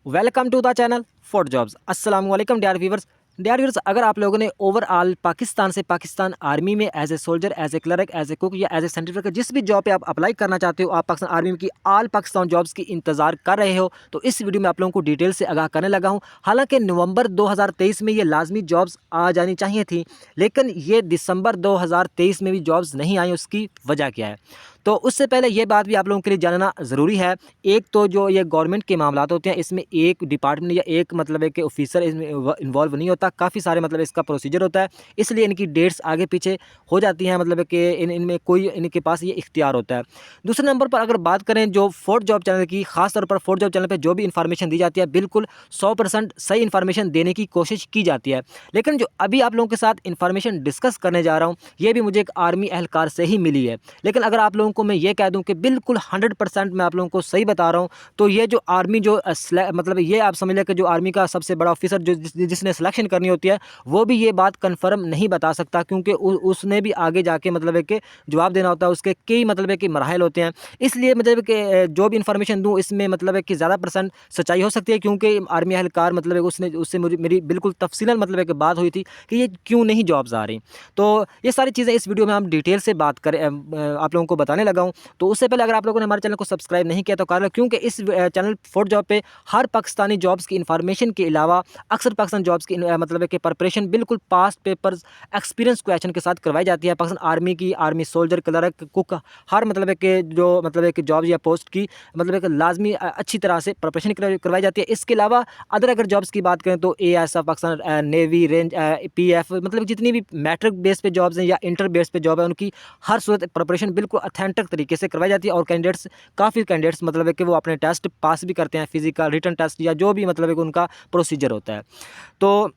Welcome to the channel for jobs. अस्सलाम वालेकुम dear viewers. अगर आप लोगों ने ओवरऑल पाकिस्तान से पाकिस्तान आर्मी में as a soldier, as a clerk, as a cook या एज ए सेंट्रल वर्कर जिस भी जॉब पे आप अप्लाई करना चाहते हो, आप पाकिस्तान आर्मी की ऑल पाकिस्तान जॉब्स की इंतजार कर रहे हो, तो इस वीडियो में आप लोगों को डिटेल से आगाह करने लगा हूं। हालांकि नवंबर 2023 में ये लाजमी जॉब्स आ जानी चाहिए थी, लेकिन ये दिसंबर 2023 में भी जॉब्स नहीं आई। उसकी वजह क्या है, तो उससे पहले ये बात भी आप लोगों के लिए जानना ज़रूरी है। एक तो जो ये गवर्नमेंट के मामलात होते हैं, इसमें एक डिपार्टमेंट या एक मतलब है कि ऑफिसर इसमें इन्वॉल्व नहीं होता। काफ़ी सारे मतलब इसका प्रोसीजर होता है, इसलिए इनकी डेट्स आगे पीछे हो जाती हैं। मतलब है कि इनमें कोई इनके पास ये इख्तियार होता है। दूसरे नंबर पर अगर बात करें जो फोर्थ जॉब चैनल की, खास तौर पर फोर्थ जॉब चैनल पर जो भी इन्फॉर्मेशन दी जाती है, बिल्कुल 100% सही इन्फॉर्मेशन देने की कोशिश की जाती है। लेकिन जो अभी आप लोगों के साथ इन्फॉर्मेशन डिस्कस करने जा रहा हूँ, ये भी मुझे एक आर्मी एहलकार से ही मिली है। लेकिन अगर आप लोगों को मैं ये कह दूं कि बिल्कुल 100% मैं आप लोगों को सही बता रहा हूं, तो ये जो आर्मी जो मतलब ये आप समझ लें कि जो आर्मी का सबसे बड़ा ऑफिसर जो जिसने सिलेक्शन करनी होती है, वो भी ये बात कंफर्म नहीं बता सकता, क्योंकि उसने भी आगे जाके मतलब है कि जवाब देना होता है। उसके कई मतलब है कि मराहल होते हैं। इसलिए मतलब कि जो भी इंफॉर्मेशन दूँ, इसमें मतलब है कि ज़्यादा परसेंट सच्चाई हो सकती है, क्योंकि आर्मी एहलकार मतलब है उसने उससे मुझे मेरी बिल्कुल तफसीलन मतलब है कि बात हुई थी कि ये क्यों नहीं जॉब्स आ रही। तो ये सारी चीज़ें इस वीडियो में हम डिटेल से बात करें, आप लोगों को बताने लगा हूँ। तो उससे पहले अगर आप लोगों ने हमारे चैनल को सब्सक्राइब नहीं किया तो कर लो, क्योंकि इस चैनल फॉर जॉब पे हर पाकिस्तानी जॉब्स की इन्फॉर्मेशन के अलावा अक्सर पाकिस्तान जॉब्स की मतलब है कि प्रिपरेशन बिल्कुल पास्ट पेपर्स एक्सपीरियंस क्वेश्चन के साथ करवाई जाती है। पाकिस्तान आर्मी की, आर्मी सोल्जर, क्लर्क, कुक, हर मतलब है कि जो मतलब है कि जॉब या पोस्ट की मतलब है कि लाजमी अच्छी तरह से प्रिपरेशन करवाई जाती है। इसके अलावा अदर अगर जॉब्स की बात करें तो AISF, Pakistan navy, range, PF, मतलब जितनी भी मैट्रिक बेस पे जॉब्स हैं या इंटर बेस पे जॉब है, उनकी हर सूरत प्रिपरेशन बिल्कुल ऑथेंटिक तरीके से करवाई जाती है। और काफ़ी कैंडिडेट्स मतलब है कि वो अपने टेस्ट पास भी करते हैं, फिजिकल, रिटन टेस्ट या जो भी मतलब है कि उनका प्रोसीजर होता है। तो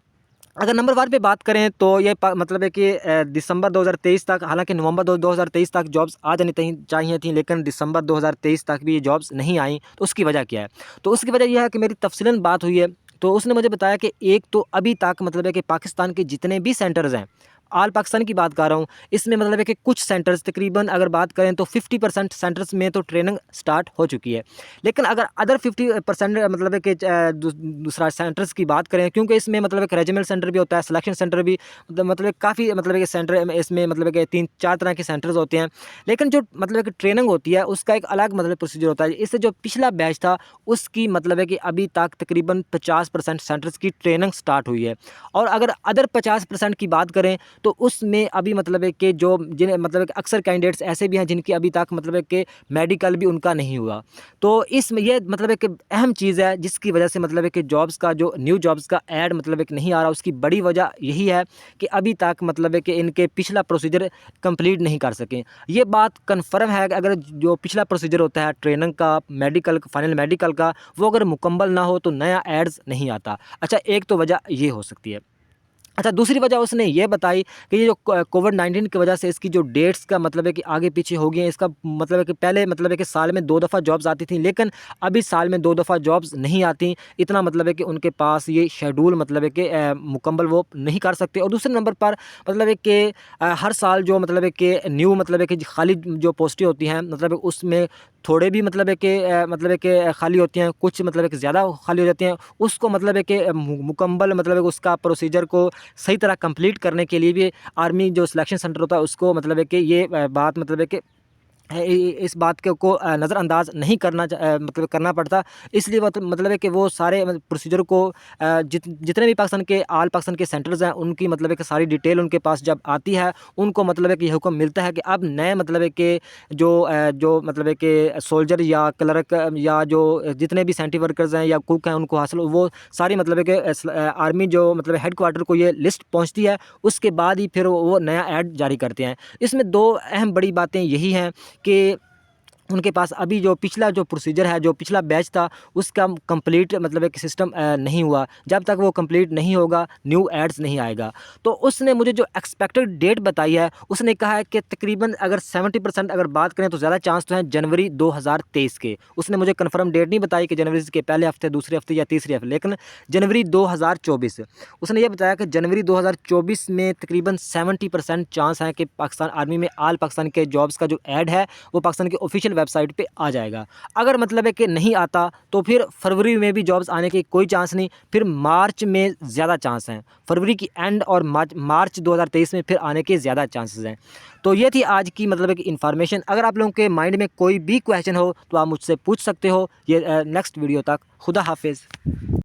अगर नंबर 1 पे बात करें तो ये मतलब है कि दिसंबर 2023 तक, हालांकि नवंबर 2023 तक जॉब्स आ जानी चाहिए थी, लेकिन दिसंबर 2023 तक भी ये जॉब्स नहीं आई। तो उसकी वजह क्या है? तो उसकी वजह यह है कि मेरी तफसीलन बात हुई है, तो उसने मुझे बताया कि एक तो अभी तक मतलब है कि पाकिस्तान के जितने भी सेंटर्स हैं, ऑल पाकिस्तान की बात कर रहा हूँ, इसमें मतलब है कि कुछ सेंटर्स तकरीबन अगर बात करें तो 50% सेंटर्स में तो ट्रेनिंग स्टार्ट हो चुकी है। लेकिन अगर अदर 50% मतलब है कि दूसरा सेंटर्स की बात करें, क्योंकि इसमें मतलब एक रेजिमेंट सेंटर भी होता है, सिलेक्शन सेंटर भी, मतलब काफ़ी मतलब कि सेंटर इसमें मतलब कि 3-4 तरह के सेंटर्स होते हैं। लेकिन जो मतलब कि ट्रेनिंग होती है उसका एक अलग मतलब प्रोसीजर होता है। इससे जो पिछला बैच था उसकी मतलब है कि अभी तक तकरीबन 50% सेंटर्स की ट्रेनिंग स्टार्ट हुई है। और अगर अदर 50% की बात करें तो उसमें अभी मतलब है कि जो जिन्हें मतलब है कि अक्सर कैंडिडेट्स ऐसे भी हैं जिनकी अभी तक मतलब है कि मेडिकल भी उनका नहीं हुआ। तो इसमें ये मतलब एक अहम चीज़ है जिसकी वजह से मतलब है कि जॉब्स का जो न्यू जॉब्स का ऐड मतलब एक नहीं आ रहा। उसकी बड़ी वजह यही है कि अभी तक मतलब है कि इनके पिछला प्रोसीजर कंप्लीट नहीं कर सके। ये बात कन्फर्म है कि अगर जो पिछला प्रोसीजर होता है ट्रेनिंग का, मेडिकल, फाइनल मेडिकल का, वो अगर मुकम्मल ना हो तो नया एड्स नहीं आता। अच्छा, एक तो वजह ये हो सकती है। अच्छा, दूसरी वजह उसने ये बताई कि ये जो कोविड-19 की वजह से इसकी जो डेट्स का मतलब है कि आगे पीछे हो गई हैं। इसका मतलब है कि पहले मतलब है कि साल में 2 दफ़ा जॉब्स आती थी, लेकिन अभी साल में 2 दफ़ा जॉब्स नहीं आती। इतना मतलब है कि उनके पास ये शेड्यूल मतलब है कि मुकम्मल वो नहीं कर सकते। और दूसरे नंबर पर मतलब है कि हर साल जो मतलब है कि न्यू मतलब है कि खाली जो पोस्टें होती हैं, मतलब है उसमें थोड़े भी मतलब है कि मतलब है कि खाली होती हैं, कुछ मतलब है कि ज़्यादा खाली हो जाती हैं। उसको मतलब है कि मुकम्मल मतलब है उसका प्रोसीजर को सही तरह कंप्लीट करने के लिए भी आर्मी जो सिलेक्शन सेंटर होता है उसको मतलब है कि ये बात मतलब है कि इस बात के को नज़रअंदाज नहीं मतलब करना पड़ता। इसलिए मतलब है कि वो सारे प्रोसीजर को जितने भी पाकिस्तान के ऑल पाकिस्तान के सेंटर्स हैं उनकी मतलब है कि सारी डिटेल उनके पास जब आती है, उनको मतलब है कि यह हुक्म मिलता है कि अब नए मतलब है कि जो मतलब है कि सोल्जर या क्लर्क या जो जितने भी सेंट्री वर्कर्स हैं या कुक हैं उनको हासिल वो सारी मतलब है कि आर्मी जो मतलब हेडक्वार्टर को ये लिस्ट पहुँचती है, उसके बाद ही फिर वो नया ऐड जारी करते हैं। इसमें 2 अहम बड़ी बातें यही हैं कि उनके पास अभी जो पिछला जो प्रोसीजर है, जो पिछला बैच था, उसका कंप्लीट मतलब एक सिस्टम नहीं हुआ। जब तक वो कंप्लीट नहीं होगा, न्यू एड्स नहीं आएगा। तो उसने मुझे जो एक्सपेक्टेड डेट बताई है, उसने कहा है कि तकरीबन अगर 70% अगर बात करें तो ज़्यादा चांस तो हैं जनवरी 2023 के। उसने मुझे कन्फर्म डेट नहीं बताई कि जनवरी के पहले हफ्ते, दूसरे हफ्ते या तीसरे हफ्ते, लेकिन जनवरी 2024 उसने ये बताया कि जनवरी 2024 में तकरीबन 70% चांस है कि पाकिस्तान आर्मी में ऑल पाकिस्तान के जॉब्स का जो ऐड है वो पाकिस्तान के ऑफिशियल ऑफिशियल वेबसाइट पे आ जाएगा। अगर मतलब है कि नहीं आता तो फिर फरवरी में भी जॉब्स आने के कोई चांस नहीं, फिर मार्च में ज़्यादा चांस हैं। फरवरी की एंड और मार्च 2023 में फिर आने के ज़्यादा चांसेस हैं। तो ये थी आज की मतलब एक इन्फॉर्मेशन। अगर आप लोगों के माइंड में कोई भी क्वेश्चन हो तो आप मुझसे पूछ सकते हो। ये नेक्स्ट वीडियो तक खुदा हाफिज़।